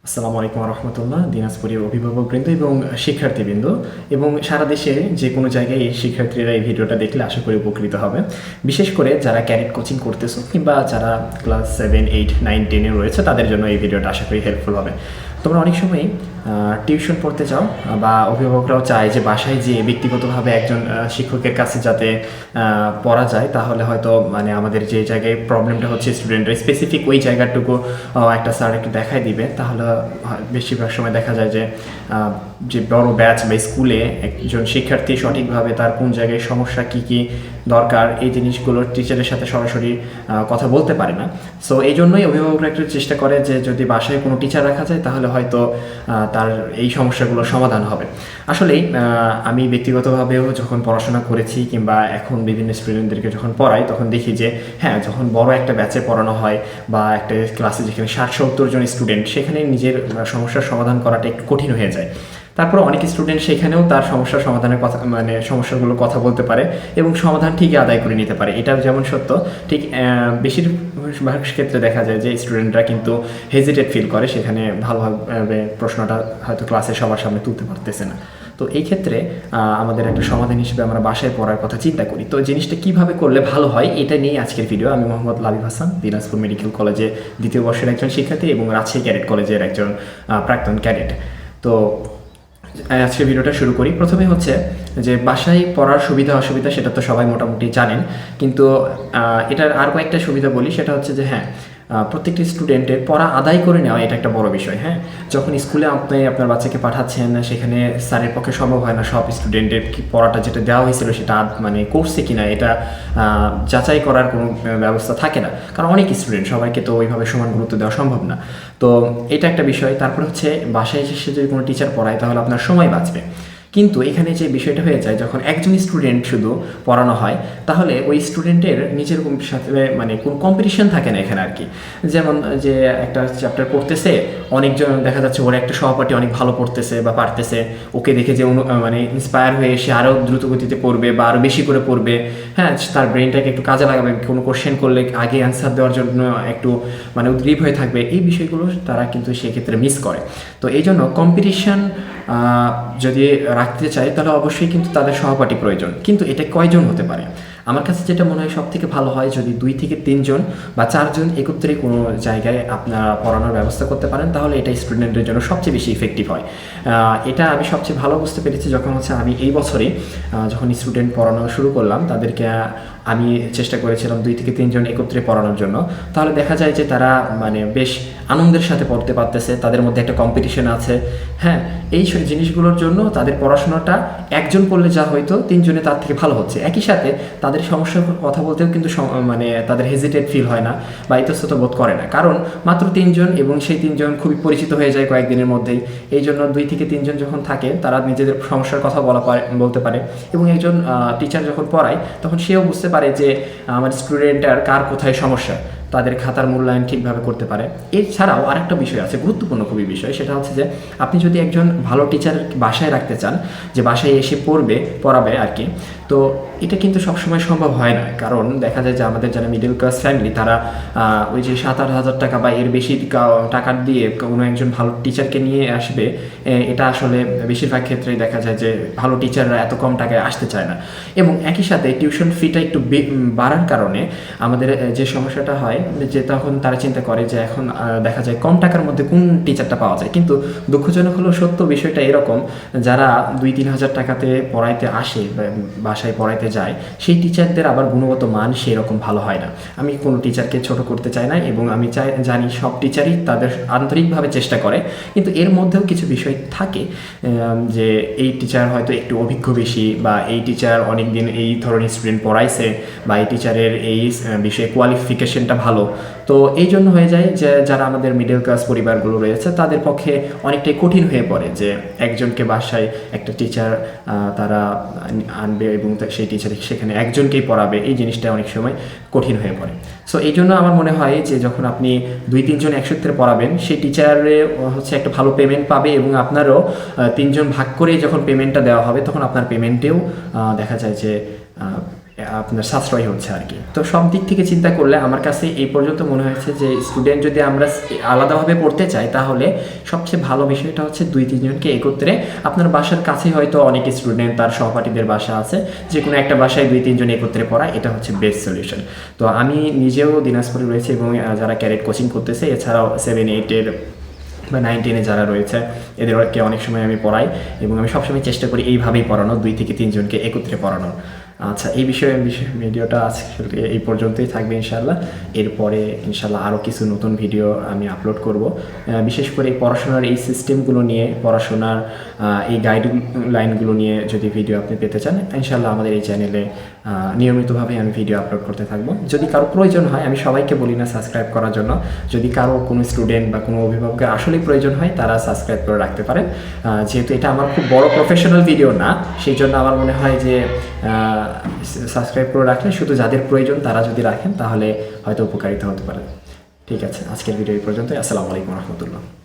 আসসালামু আলাইকুম রহমতুল্লাহ। দিনাজপুরের অভিভাবকবৃন্দ এবং শিক্ষার্থীবৃন্দ এবং সারা দেশে যে কোনো জায়গায় এই শিক্ষার্থীরা এই ভিডিওটা দেখলে আশা করি উপকৃত হবে। বিশেষ করে যারা ক্যাডেট কোচিং করতেছো কিংবা যারা ক্লাস 7, 8, 9, 10-এ রয়েছে তাদের জন্য এই ভিডিওটা আশা করি হেল্পফুল হবে। তোমরা অনেক সময় টিউশন পড়তে চাও বা অভিভাবকরাও চায় যে বাসায় যে ব্যক্তিগতভাবে একজন শিক্ষকের কাছে যাতে পড়া যায়, তাহলে হয়তো মানে আমাদের যে জায়গায় প্রবলেমটা হচ্ছে স্টুডেন্টরা স্পেসিফিক ওই জায়গাটুকু একটা স্যার একটু দেখাই দিবে, তাহলে বেশিরভাগ সময় দেখা যায় যে যে বড় ব্যাচ বা স্কুলে একজন শিক্ষার্থী সঠিকভাবে তার কোন জায়গায় সমস্যা কী কী দরকার এই জিনিসগুলো টিচারের সাথে সরাসরি কথা বলতে পারে না। সো এই জন্যই অভিভাবকরা একটু চেষ্টা করে যে যদি বাসায় কোনো টিচার রাখা যায় তাহলে হয়তো তার এই সমস্যাগুলোর সমাধান হবে। আসলেই আমি ব্যক্তিগতভাবেও যখন পড়াশোনা করেছি কিংবা এখন বিভিন্ন স্টুডেন্টদেরকে যখন পড়াই তখন দেখি যে হ্যাঁ, যখন বড় একটা ব্যাচে পড়ানো হয় বা একটা ক্লাসে যেখানে 60-70 জন স্টুডেন্ট, সেখানে নিজের সমস্যার সমাধান করাটা একটু কঠিন হয়ে যায়। তারপর অনেক স্টুডেন্ট সেখানেও তার সমস্যার সমাধানের কথা মানে সমস্যাগুলো কথা বলতে পারে এবং সমাধান ঠিকই আদায় করে নিতে পারে। এটা যেমন সত্য, ঠিক বেশিরভাগ ক্ষেত্রে দেখা যায় যে স্টুডেন্টরা কিন্তু হেজিটেট ফিল করে, সেখানে ভালোভাবে প্রশ্নটা হয়তো ক্লাসে সবার সামনে তুলতে পারতেছে না। তো এই ক্ষেত্রে আমাদের একটা সমাধান হিসেবে আমরা বাসায় পড়ার কথা চিন্তা করি। তো জিনিসটা কীভাবে করলে ভালো হয় এটা নিয়ে আজকের ভিডিও। আমি মোহাম্মদ লাবিব হাসান, দিনাজপুর মেডিকেল কলেজে 2য় বর্ষের একজন শিক্ষার্থী এবং রাজশাহী ক্যাডেট কলেজের একজন প্রাক্তন ক্যাডেট। তো আজকের ভিডিওটা শুরু করি। প্রথমে হচ্ছে যে বাসায় পড়ার সুবিধা অসুবিধা সেটা তো সবাই মোটামুটি জানেন, কিন্তু এটার আর কয়েকটা সুবিধা বলি। সেটা হচ্ছে যে হ্যাঁ, প্রত্যেকটি স্টুডেন্টের পড়া আদায় করে নেওয়া এটা একটা বড় বিষয়। হ্যাঁ, যখন স্কুলে আপনি আপনার বাচ্চাকে পাঠাচ্ছেন, সেখানে স্যারের পক্ষে সম্ভব হয় না সব স্টুডেন্টের কি পড়াটা যেটা দেওয়া হয়েছিল সেটা মানে করছে কিনা এটা যাচাই করার কোনো ব্যবস্থা থাকে না, কারণ অনেক স্টুডেন্ট, সবাইকে তো ওইভাবে সমান গুরুত্ব দেওয়া সম্ভব না। তো এটা একটা বিষয়। তারপর হচ্ছে বাসায় এসে যদি কোনো টিচার পড়ায় তাহলে আপনার সময় বাঁচবে। কিন্তু এখানে যে বিষয়টা হয়ে যায়, যখন একজন স্টুডেন্ট শুধু পড়ানো হয় তাহলে ওই স্টুডেন্টের নিজের সাথে মানে কোনো কম্পিটিশন থাকে না এখানে আর কি। যেমন যে একটা চ্যাপ্টার পড়তেছে, অনেকজন দেখা যাচ্ছে ওর একটা সহপাঠী অনেক ভালো পড়তেছে বা পারতেছে, ওকে দেখে যে মানে ইন্সপায়ার হয়ে এসে আরও দ্রুত গতিতে পড়বে বা আরও বেশি করে পড়বে। হ্যাঁ, তার ব্রেনটাকে একটু কাজে লাগাবে, কোনো কোশ্চেন করলে আগে অ্যান্সার দেওয়ার জন্য একটু মানে উদ্গ্রীব হয়ে থাকবে। এই বিষয়গুলো তারা কিন্তু সেক্ষেত্রে মিস করে। তো এই জন্য কম্পিটিশন যদি রাখতে চায় তাহলে অবশ্যই কিন্তু তাদের সহপাঠী প্রয়োজন। কিন্তু এটা কয়জন হতে পারে? আমার কাছে যেটা মনে হয় সব থেকে ভালো হয় যদি 2 থেকে 3 জন বা 4 জন একত্রে কোনো জায়গায় আপনারা পড়ানোর ব্যবস্থা করতে পারেন, তাহলে এটা স্টুডেন্টের জন্য সবচেয়ে বেশি ইফেক্টিভ হয়। এটা আমি সবচেয়ে ভালো বুঝতে পেরেছি যখন হচ্ছে আমি এই বছরে যখন স্টুডেন্ট পড়ানো শুরু করলাম, তাদেরকে আমি চেষ্টা করেছিলাম 2 থেকে 3 জন একত্রে পড়ানোর জন্য। তাহলে দেখা যায় যে তারা মানে বেশ আনন্দের সাথে পড়তে পারতেছে, তাদের মধ্যে একটা কম্পিটিশন আছে। হ্যাঁ, এই জিনিসগুলোর জন্য তাদের পড়াশোনাটা একজন পড়লে যা হয়তো 3 জনে তার থেকে ভালো হচ্ছে। একই সাথে তাদের সমস্যার কথা বলতেও কিন্তু মানে তাদের হেজিটেট ফিল হয় না বা ইতস্তত বোধ করে না, কারণ মাত্র 3 জন এবং সেই 3 জন খুবই পরিচিত হয়ে যায় কয়েকদিনের মধ্যেই। এই জন্য 2 থেকে 3 জন যখন থাকে তারা নিজেদের সমস্যার কথা বলতে পারে এবং একজন টিচার যখন পড়ায় তখন সেও বুঝতে পারে যে আমার স্টুডেন্টের কার কোথায় সমস্যা, তাদের খাতার মূল্যায়ন ঠিকভাবে করতে পারে। এছাড়াও আরেকটা বিষয় আছে, গুরুত্বপূর্ণ খুবই বিষয়, সেটা হচ্ছে যে আপনি যদি একজন ভালো টিচার বাসায় রাখতে চান, যে বাসায় এসে পড়াবে আর কি, তো এটা কিন্তু সবসময় সম্ভব হয় না। কারণ দেখা যায় যে আমাদের যারা মিডল ক্লাস ফ্যামিলি তারা ওই যে 7-8 হাজার টাকা বা এর বেশি টাকা দিয়ে কোনো একজন ভালো টিচারকে নিয়ে আসবে, এটা আসলে বেশিরভাগ ক্ষেত্রেই দেখা যায় যে ভালো টিচাররা এত কম টাকায় আসতে চায় না। এবং একই সাথে টিউশন ফিটা একটু বাড়ার কারণে আমাদের যে সমস্যাটা হয় যে তখন তারা চিন্তা করে যে এখন দেখা যায় কম টাকার মধ্যে কোন টিচারটা পাওয়া যায়। কিন্তু দুঃখজনক হলো সত্য বিষয়টা এরকম, যারা 2-3 হাজার টাকাতে পড়াইতে আসে বা বাসায় পড়াইতে যায়, সেই টিচারদের আবার গুণগত মান সেই রকম ভালো হয় না। আমি কোনো টিচারকে ছোট করতে চাই না এবং আমি জানি সব টিচারই তাদের আন্তরিকভাবে চেষ্টা করে, কিন্তু এর মধ্যেও কিছু বিষয় থাকে যে এই টিচার হয়তো একটু অভিজ্ঞ বেশি বা এই টিচার অনেক দিন এই ধরনের স্টুডেন্ট পড়াইছে বা এই টিচারের এই বিষয়ে কোয়ালিফিকেশনটা ভালো। তো এই জন্য হয়ে যায় যে যারা আমাদের মিডল ক্লাস পরিবারগুলো রয়েছে তাদের পক্ষে অনেকটাই কঠিন হয়ে পড়ে যে একজনকে বাসায় একটা টিচার তারা আনবে এবং সেই টিচার সেখানে একজনকেই পড়াবে, এই জিনিসটা অনেক সময় কঠিন হয়ে পড়ে। সো এই জন্য আমার মনে হয় যে যখন আপনি 2-3 জন একসাথে পড়াবেন, সেই টিচারে হচ্ছে একটা ভালো পেমেন্ট পাবে এবং আপনারও 3 জন ভাগ করে যখন পেমেন্টটা দেওয়া হবে তখন আপনার পেমেন্টেও দেখা যায় যে আপনার সাশ্রয় হচ্ছে আর কি। তো সব দিক থেকে চিন্তা করলে আমার কাছে এই পর্যন্ত মনে হয়েছে যে স্টুডেন্ট যদি আমরা আলাদাভাবে পড়তে চাই তাহলে সবচেয়ে ভালো বিষয়টা হচ্ছে 2-3 জনকে একত্রে, আপনার বাসার কাছে হয়তো অনেক স্টুডেন্ট তার সহপাঠীদের বাসা আছে, যে কোনো একটা বাসায় 2-3 জন একত্রে পড়া, এটা হচ্ছে বেস্ট সলিউশন। তো আমি নিজেও দিনাজপুরে রয়েছে এবং যারা ক্যারেট কোচিং করতেছে, এছাড়াও 7-8-এর বা 9-10-এ যারা রয়েছে এদেরকে অনেক সময় আমি পড়াই এবং আমি সবসময় চেষ্টা করি এইভাবেই পড়ানোর, 2-3 জনকে একত্রে পড়ানোর। আচ্ছা, এই বিষয়ে ভিডিওটা আজকে এই পর্যন্তই থাকবে ইনশাল্লাহ। এরপরে ইনশাল্লাহ আরও কিছু নতুন ভিডিও আমি আপলোড করব, বিশেষ করে পড়াশোনার এই সিস্টেমগুলো নিয়ে, পড়াশোনার এই গাইডলাইনগুলো নিয়ে যদি ভিডিও আপনি পেতে চান, ইনশাল্লাহ আমাদের এই চ্যানেলে নিয়মিতভাবে আমি ভিডিও আপলোড করতে থাকবো। যদি কারো প্রয়োজন হয়, আমি সবাইকে বলি না সাবস্ক্রাইব করার জন্য, যদি কারো কোনো স্টুডেন্ট বা কোনো অভিভাবকের আসলেই প্রয়োজন হয় তারা সাবস্ক্রাইব করে রাখতে পারেন। যেহেতু এটা আমার খুব বড় প্রফেশনাল ভিডিও না, সেই জন্য আমার মনে হয় যে সাবস্ক্রাইব করে রাখলে শুধু যাদের প্রয়োজন তারা যদি রাখেন তাহলে হয়তো উপকারিতা হতে পারে। ঠিক আছে, আজকের ভিডিও এই পর্যন্তই। আসসালামু আলাইকুম রহমতুল্লাহ।